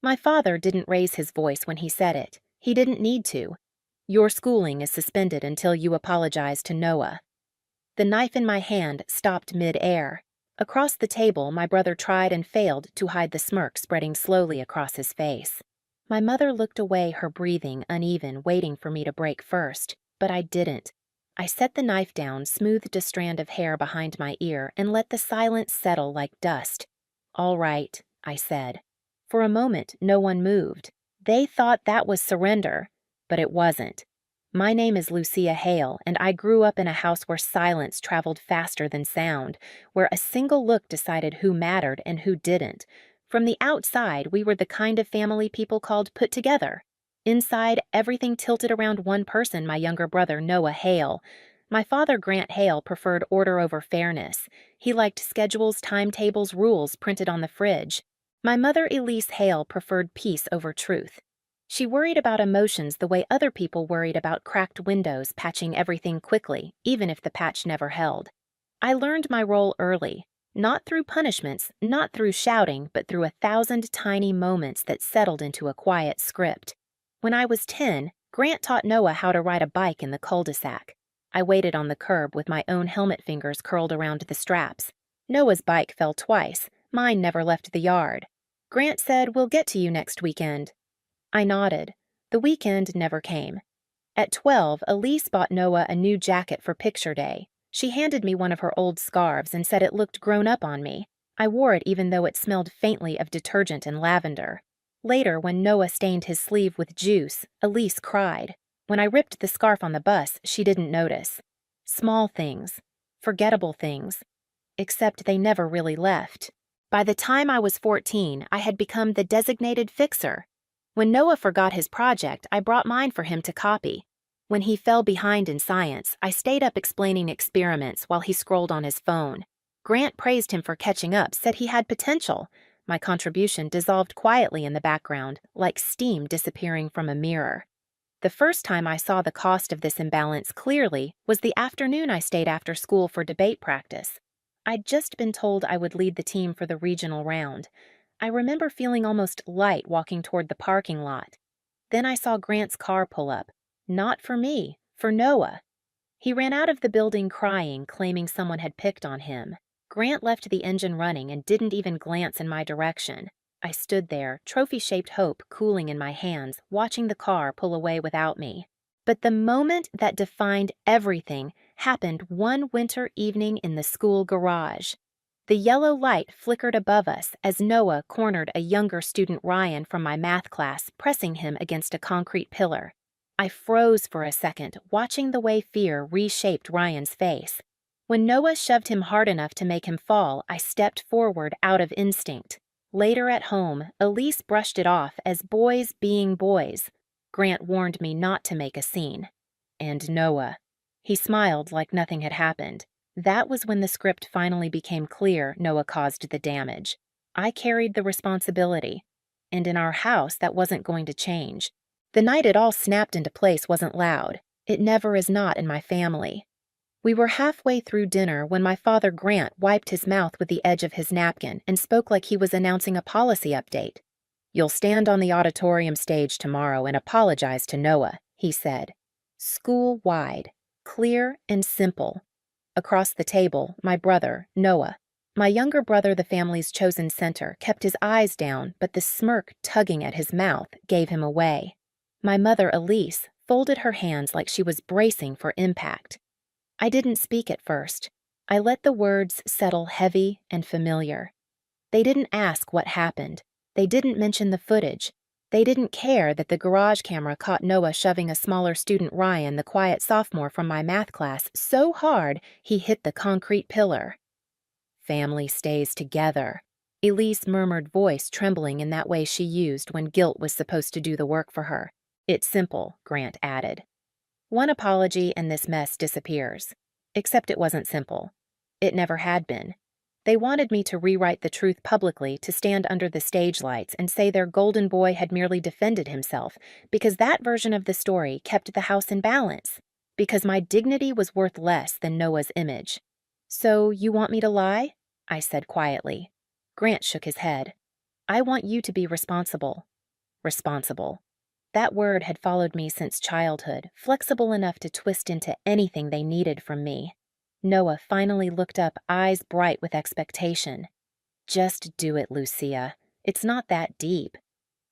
My father didn't raise his voice when he said it. He didn't need to. Your schooling is suspended until you apologize to Noah. The knife in my hand stopped mid-air. Across the table, my brother tried and failed to hide the smirk spreading slowly across his face. My mother looked away, her breathing uneven, waiting for me to break first, but I didn't. I set the knife down, smoothed a strand of hair behind my ear, and let the silence settle like dust. "All right," I said. For a moment, no one moved. They thought that was surrender, but it wasn't. My name is Lucia Hale, and I grew up in a house where silence traveled faster than sound, where a single look decided who mattered and who didn't. From the outside, we were the kind of family people called put together. Inside, everything tilted around one person, my younger brother, Noah Hale. My father, Grant Hale, preferred order over fairness. He liked schedules, timetables, rules printed on the fridge. My mother, Elise Hale, preferred peace over truth. She worried about emotions the way other people worried about cracked windows, patching everything quickly, even if the patch never held. I learned my role early, not through punishments, not through shouting, but through 1,000 tiny moments that settled into a quiet script. When I was 10, Grant taught Noah how to ride a bike in the cul-de-sac. I waited on the curb with my own helmet fingers curled around the straps. Noah's bike fell twice. Mine never left the yard. Grant said, "We'll get to you next weekend." I nodded. The weekend never came. At 12, Elise bought Noah a new jacket for picture day. She handed me one of her old scarves and said it looked grown up on me. I wore it even though it smelled faintly of detergent and lavender. Later, when Noah stained his sleeve with juice, Elise cried. When I ripped the scarf on the bus, she didn't notice. Small things. Forgettable things. Except they never really left. By the time I was 14, I had become the designated fixer. When Noah forgot his project, I brought mine for him to copy. When he fell behind in science, I stayed up explaining experiments while he scrolled on his phone. Grant praised him for catching up, said he had potential. My contribution dissolved quietly in the background, like steam disappearing from a mirror. The first time I saw the cost of this imbalance clearly was the afternoon I stayed after school for debate practice. I'd just been told I would lead the team for the regional round. I remember feeling almost light walking toward the parking lot. Then I saw Grant's car pull up. Not for me, for Noah. He ran out of the building crying, claiming someone had picked on him. Grant left the engine running and didn't even glance in my direction. I stood there, trophy-shaped hope cooling in my hands, watching the car pull away without me. But the moment that defined everything happened one winter evening in the school garage. The yellow light flickered above us as Noah cornered a younger student, Ryan, from my math class, pressing him against a concrete pillar. I froze for a second, watching the way fear reshaped Ryan's face. When Noah shoved him hard enough to make him fall, I stepped forward out of instinct. Later at home, Elise brushed it off as boys being boys. Grant warned me not to make a scene. And Noah. He smiled like nothing had happened. That was when the script finally became clear Noah caused the damage. I carried the responsibility. And in our house, that wasn't going to change. The night it all snapped into place wasn't loud. It never is not in my family. We were halfway through dinner when my father, Grant, wiped his mouth with the edge of his napkin and spoke like he was announcing a policy update. "You'll stand on the auditorium stage tomorrow and apologize to Noah," he said. School-wide. Clear and simple. Across the table, my brother, Noah. My younger brother, the family's chosen center, kept his eyes down, but the smirk tugging at his mouth gave him away. My mother, Elise, folded her hands like she was bracing for impact. I didn't speak at first. I let the words settle heavy and familiar. They didn't ask what happened. They didn't mention the footage. They didn't care that the garage camera caught Noah shoving a smaller student, Ryan, the quiet sophomore from my math class, so hard he hit the concrete pillar. "Family stays together," Elise murmured, voice trembling in that way she used when guilt was supposed to do the work for her. "It's simple," Grant added. One apology and this mess disappears. Except it wasn't simple. It never had been. They wanted me to rewrite the truth publicly, to stand under the stage lights and say their golden boy had merely defended himself, because that version of the story kept the house in balance, because my dignity was worth less than Noah's image. "So you want me to lie?" I said quietly. Grant shook his head. "I want you to be responsible. Responsible. That word had followed me since childhood, flexible enough to twist into anything they needed from me. Noah finally looked up, eyes bright with expectation. Just do it, Lucia. It's not that deep.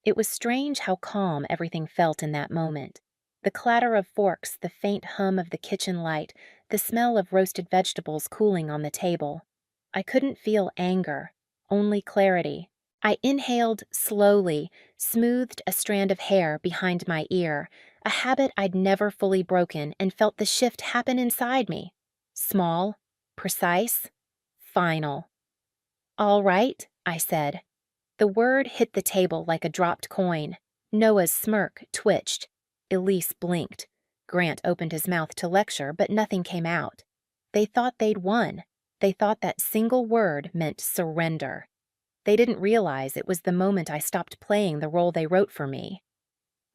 It was strange how calm everything felt in that moment. The clatter of forks, the faint hum of the kitchen light, the smell of roasted vegetables cooling on the table. I couldn't feel anger, only clarity. I inhaled slowly, smoothed a strand of hair behind my ear, a habit I'd never fully broken, and felt the shift happen inside me. Small, precise, final. "All right," I said. The word hit the table like a dropped coin. Noah's smirk twitched. Elise blinked. Grant opened his mouth to lecture, but nothing came out. They thought they'd won. They thought that single word meant surrender. They didn't realize it was the moment I stopped playing the role they wrote for me.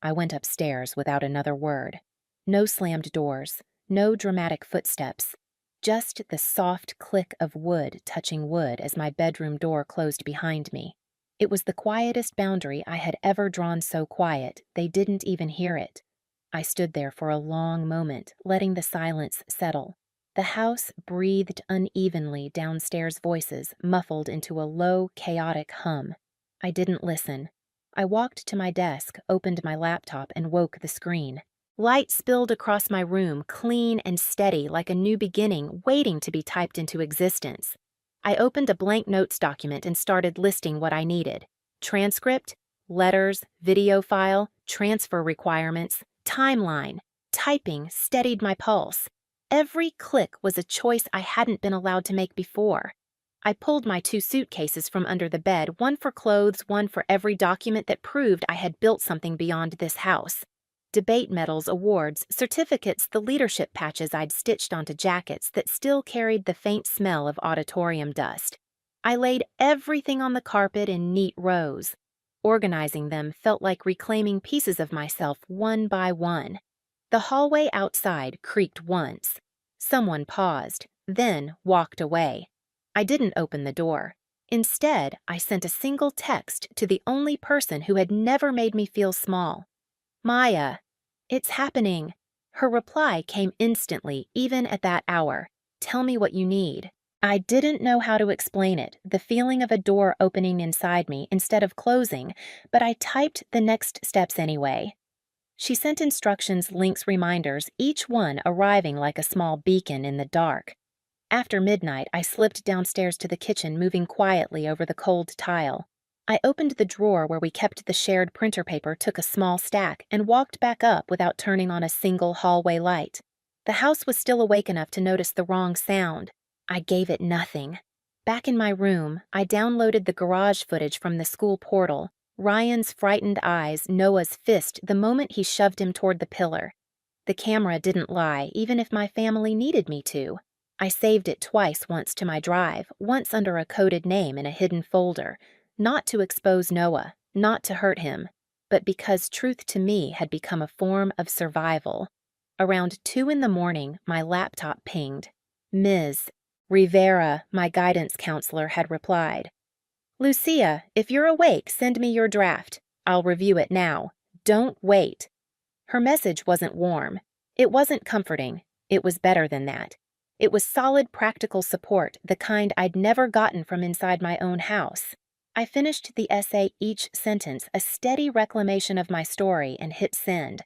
I went upstairs without another word. No slammed doors, no dramatic footsteps. Just the soft click of wood touching wood as my bedroom door closed behind me. It was the quietest boundary I had ever drawn, so quiet they didn't even hear it. I stood there for a long moment, letting the silence settle. The house breathed unevenly, downstairs voices muffled into a low, chaotic hum. I didn't listen. I walked to my desk, opened my laptop, and woke the screen. Light spilled across my room, clean and steady, like a new beginning waiting to be typed into existence. I opened a blank notes document and started listing what I needed. Transcript, letters, video file, transfer requirements, timeline. Typing steadied my pulse. Every click was a choice I hadn't been allowed to make before. I pulled my 2 suitcases from under the bed, one for clothes, one for every document that proved I had built something beyond this house. Debate medals, awards, certificates, the leadership patches I'd stitched onto jackets that still carried the faint smell of auditorium dust. I laid everything on the carpet in neat rows. Organizing them felt like reclaiming pieces of myself one by one. The hallway outside creaked once. Someone paused, then walked away. I didn't open the door. Instead, I sent a single text to the only person who had never made me feel small. "Maya, it's happening." Her reply came instantly, even at that hour. "Tell me what you need." I didn't know how to explain it, the feeling of a door opening inside me instead of closing, but I typed the next steps anyway. She sent instructions, links, reminders, each one arriving like a small beacon in the dark. After midnight, I slipped downstairs to the kitchen, moving quietly over the cold tile. I opened the drawer where we kept the shared printer paper, took a small stack, and walked back up without turning on a single hallway light. The house was still awake enough to notice the wrong sound. I gave it nothing. Back in my room, I downloaded the garage footage from the school portal. Ryan's frightened eyes, Noah's fist the moment he shoved him toward the pillar. The camera didn't lie, even if my family needed me to. I saved it twice, once to my drive, once under a coded name in a hidden folder. Not to expose Noah, not to hurt him, but because truth to me had become a form of survival. Around 2 a.m, my laptop pinged. Ms. Rivera, my guidance counselor, had replied. "Lucia, if you're awake, send me your draft. I'll review it now. Don't wait." Her message wasn't warm. It wasn't comforting. It was better than that. It was solid, practical support, the kind I'd never gotten from inside my own house. I finished the essay, each sentence a steady reclamation of my story, and hit send.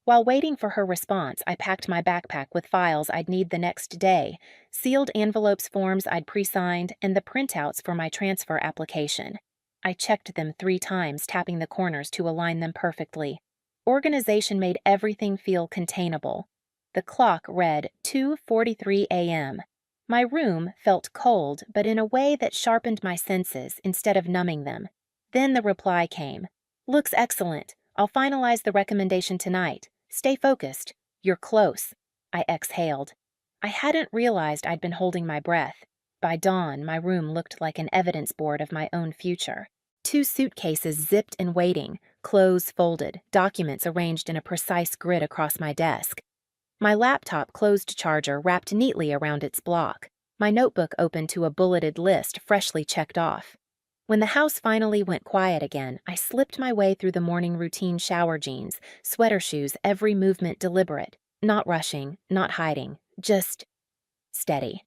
While waiting for her response, I packed my backpack with files I'd need the next day, sealed envelopes, forms I'd pre-signed, and the printouts for my transfer application. I checked them 3 times, tapping the corners to align them perfectly. Organization made everything feel containable. The clock read 2:43 a.m. My room felt cold, but in a way that sharpened my senses instead of numbing them. Then the reply came. "Looks excellent. I'll finalize the recommendation tonight. Stay focused. You're close." I exhaled. I hadn't realized I'd been holding my breath. By dawn, my room looked like an evidence board of my own future. 2 suitcases zipped and waiting, clothes folded, documents arranged in a precise grid across my desk. My laptop closed charger wrapped neatly around its block. My notebook open to a bulleted list freshly checked off. When the house finally went quiet again, I slipped my way through the morning routine shower jeans, sweater shoes, every movement deliberate, not rushing, not hiding, just steady.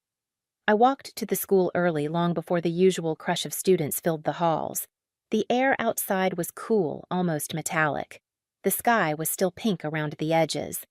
I walked to the school early, long before the usual crush of students filled the halls. The air outside was cool, almost metallic. The sky was still pink around the edges.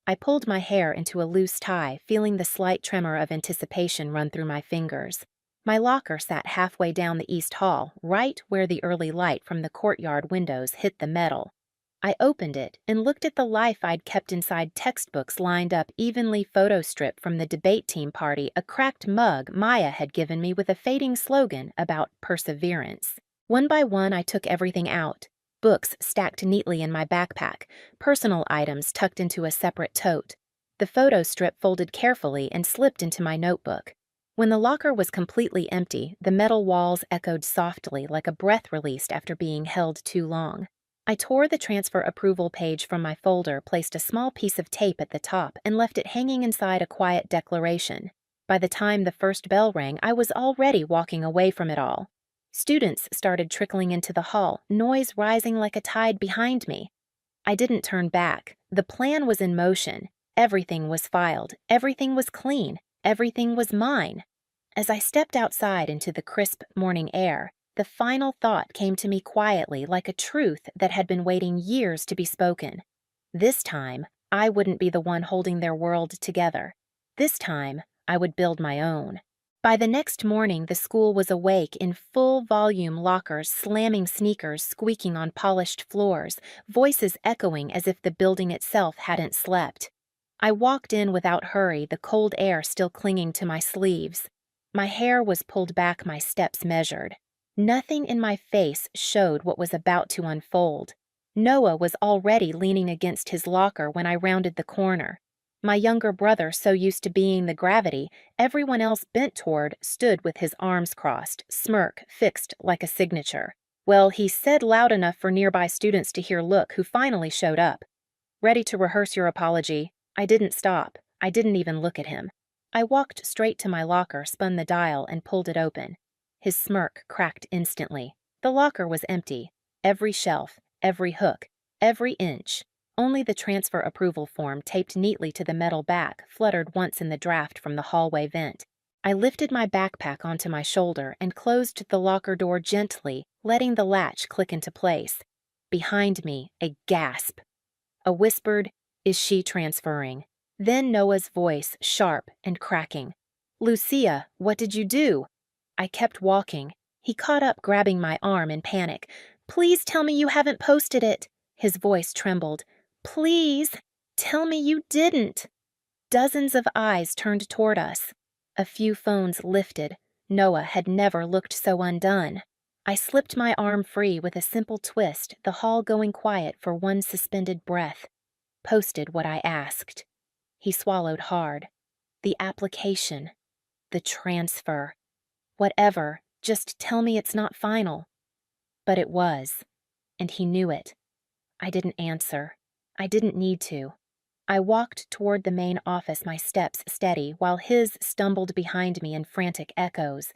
I pulled my hair into a loose tie, feeling the slight tremor of anticipation run through my fingers. My locker sat halfway down the east hall, right where the early light from the courtyard windows hit the metal. I opened it and looked at the life I'd kept inside textbooks lined up evenly, photo strip from the debate team party, a cracked mug Maya had given me with a fading slogan about perseverance. One by one, I took everything out. Books stacked neatly in my backpack, personal items tucked into a separate tote. The photo strip folded carefully and slipped into my notebook. When the locker was completely empty, the metal walls echoed softly like a breath released after being held too long. I tore the transfer approval page from my folder, placed a small piece of tape at the top, and left it hanging inside a quiet declaration. By the time the first bell rang, I was already walking away from it all. Students started trickling into the hall, noise rising like a tide behind me. I didn't turn back. The plan was in motion. Everything was filed. Everything was clean. Everything was mine. As I stepped outside into the crisp morning air, the final thought came to me quietly, like a truth that had been waiting years to be spoken. This time, I wouldn't be the one holding their world together. This time, I would build my own. By the next morning, the school was awake in full-volume lockers, slamming sneakers squeaking on polished floors, voices echoing as if the building itself hadn't slept. I walked in without hurry, the cold air still clinging to my sleeves. My hair was pulled back, my steps measured. Nothing in my face showed what was about to unfold. Noah was already leaning against his locker when I rounded the corner. My younger brother, so used to being the gravity everyone else bent toward, stood with his arms crossed, smirk fixed like a signature. Well, he said loud enough for nearby students to hear Look, who finally showed up. Ready to rehearse your apology? I didn't stop. I didn't even look at him. I walked straight to my locker, spun the dial, and pulled it open. His smirk cracked instantly. The locker was empty. Every shelf, every hook, every inch. Only the transfer approval form, taped neatly to the metal back, fluttered once in the draft from the hallway vent. I lifted my backpack onto my shoulder and closed the locker door gently, letting the latch click into place. Behind me, a gasp. A whispered, "Is she transferring?" Then Noah's voice, sharp and cracking. "Lucia, what did you do?" I kept walking. He caught up, grabbing my arm in panic. "Please tell me you haven't posted it." His voice trembled. "Please, tell me you didn't." Dozens of eyes turned toward us. A few phones lifted. Noah had never looked so undone. I slipped my arm free with a simple twist, the hall going quiet for one suspended breath. Posted what I asked. He swallowed hard. The application. The transfer. Whatever, just tell me it's not final. But it was, and he knew it. I didn't answer. I didn't need to. I walked toward the main office, my steps steady, while his stumbled behind me in frantic echoes.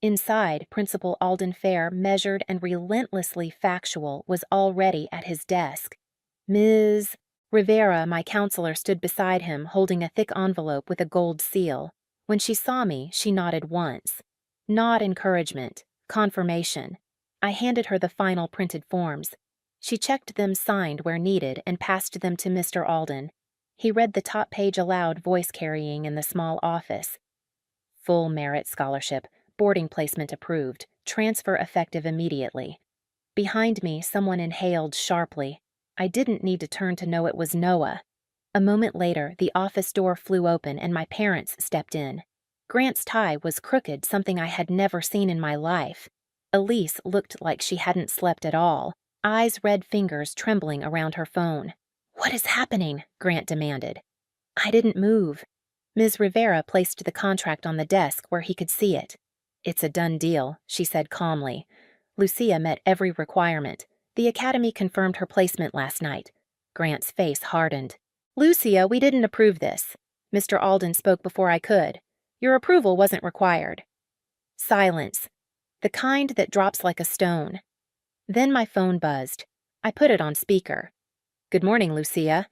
Inside, Principal Alden Fair, measured and relentlessly factual, was already at his desk. Ms. Rivera, my counselor, stood beside him, holding a thick envelope with a gold seal. When she saw me, she nodded once. Not encouragement, confirmation. I handed her the final printed forms. She checked them signed where needed and passed them to Mr. Alden. He read the top page aloud, voice carrying in the small office. Full merit scholarship, boarding placement approved, transfer effective immediately. Behind me, someone inhaled sharply. I didn't need to turn to know it was Noah. A moment later, the office door flew open and my parents stepped in. Grant's tie was crooked, something I had never seen in my life. Elise looked like she hadn't slept at all, eyes, red fingers trembling around her phone. "What is happening?" Grant demanded. I didn't move. Ms. Rivera placed the contract on the desk where he could see it. "It's a done deal," she said calmly. Lucia met every requirement. The academy confirmed her placement last night. Grant's face hardened. "Lucia, we didn't approve this. Mr. Alden spoke before I could. Your approval wasn't required." Silence. the kind that drops like a stone. Then my phone buzzed. I put it on speaker. "Good morning, Lucia."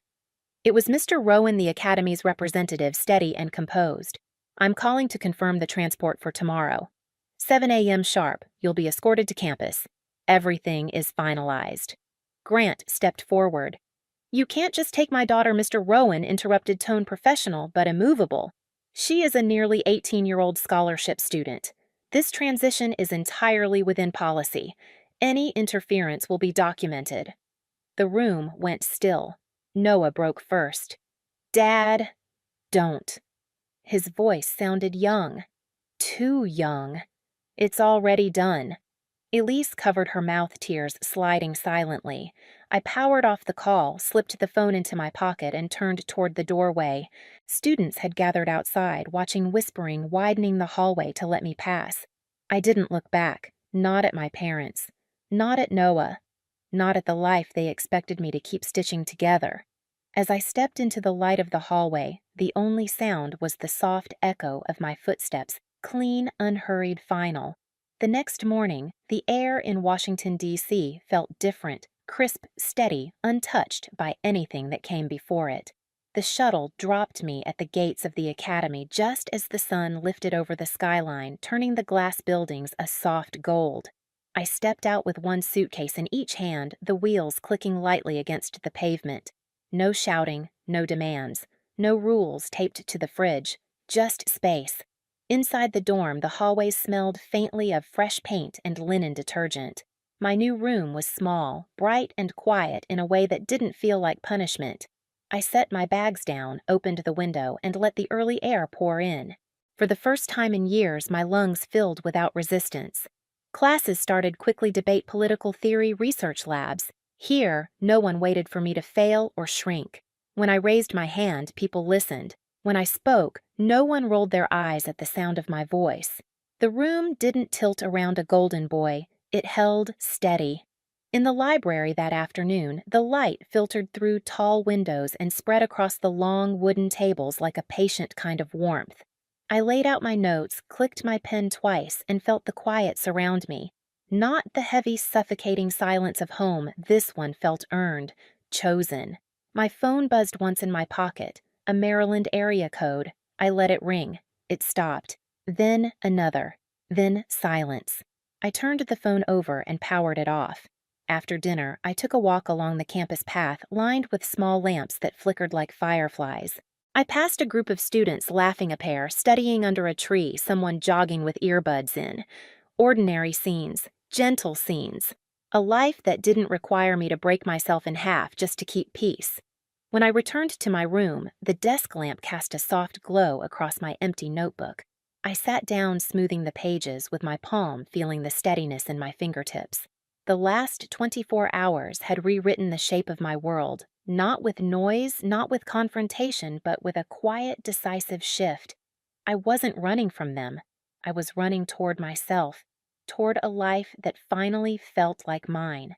It was Mr. Rowan, the Academy's representative, steady and composed. "I'm calling to confirm the transport for tomorrow. 7 a.m. sharp, you'll be escorted to campus. Everything is finalized." Grant stepped forward. "You can't just take my daughter, Mr. Rowan," interrupted Tone, professional but immovable. "She is a nearly 18-year-old scholarship student. This transition is entirely within policy. Any interference will be documented." The room went still. Noah broke first. "Dad, don't." His voice sounded young. Too young. "It's already done." Elise covered her mouth tears, sliding silently. I powered off the call, slipped the phone into my pocket, and turned toward the doorway. Students had gathered outside, watching, whispering, widening the hallway to let me pass. I didn't look back, not at my parents, not at Noah, not at the life they expected me to keep stitching together. As I stepped into the light of the hallway, the only sound was the soft echo of my footsteps, clean, unhurried, final. The next morning, the air in Washington, D.C. felt different, crisp, steady, untouched by anything that came before it. The shuttle dropped me at the gates of the academy just as the sun lifted over the skyline, turning the glass buildings a soft gold. I stepped out with one suitcase in each hand, the wheels clicking lightly against the pavement. No shouting, no demands, no rules taped to the fridge, just space. Inside the dorm, the hallways smelled faintly of fresh paint and linen detergent. My new room was small, bright, and quiet in a way that didn't feel like punishment. I set my bags down, opened the window, and let the early air pour in. For the first time in years, my lungs filled without resistance. Classes started quickly debate political theory research labs. Here, no one waited for me to fail or shrink. When I raised my hand, people listened. When I spoke, no one rolled their eyes at the sound of my voice. The room didn't tilt around a golden boy. It held steady. In the library that afternoon, the light filtered through tall windows and spread across the long wooden tables like a patient kind of warmth. I laid out my notes, clicked my pen twice, and felt the quiet surround me. Not the heavy, suffocating silence of home. This one felt earned, chosen. My phone buzzed once in my pocket. A Maryland area code. I let it ring. It stopped. Then another. Then silence. I turned the phone over and powered it off. After dinner, I took a walk along the campus path lined with small lamps that flickered like fireflies. I passed a group of students laughing a pair, studying under a tree, someone jogging with earbuds in. Ordinary scenes, gentle scenes. A life that didn't require me to break myself in half just to keep peace. When I returned to my room, the desk lamp cast a soft glow across my empty notebook. I sat down, smoothing the pages, with my palm feeling the steadiness in my fingertips. The last 24 hours had rewritten the shape of my world, not with noise, not with confrontation, but with a quiet, decisive shift. I wasn't running from them. I was running toward myself, toward a life that finally felt like mine.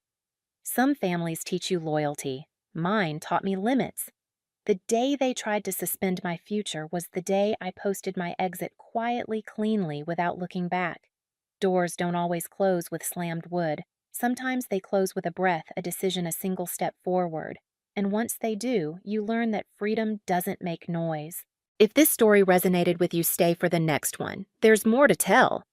Some families teach you loyalty. Mine taught me limits. The day they tried to suspend my future was the day I posted my exit quietly, cleanly, without looking back. Doors don't always close with slammed wood. Sometimes they close with a breath, a decision, a single step forward. And once they do, you learn that freedom doesn't make noise. If this story resonated with you, stay for the next one. There's more to tell.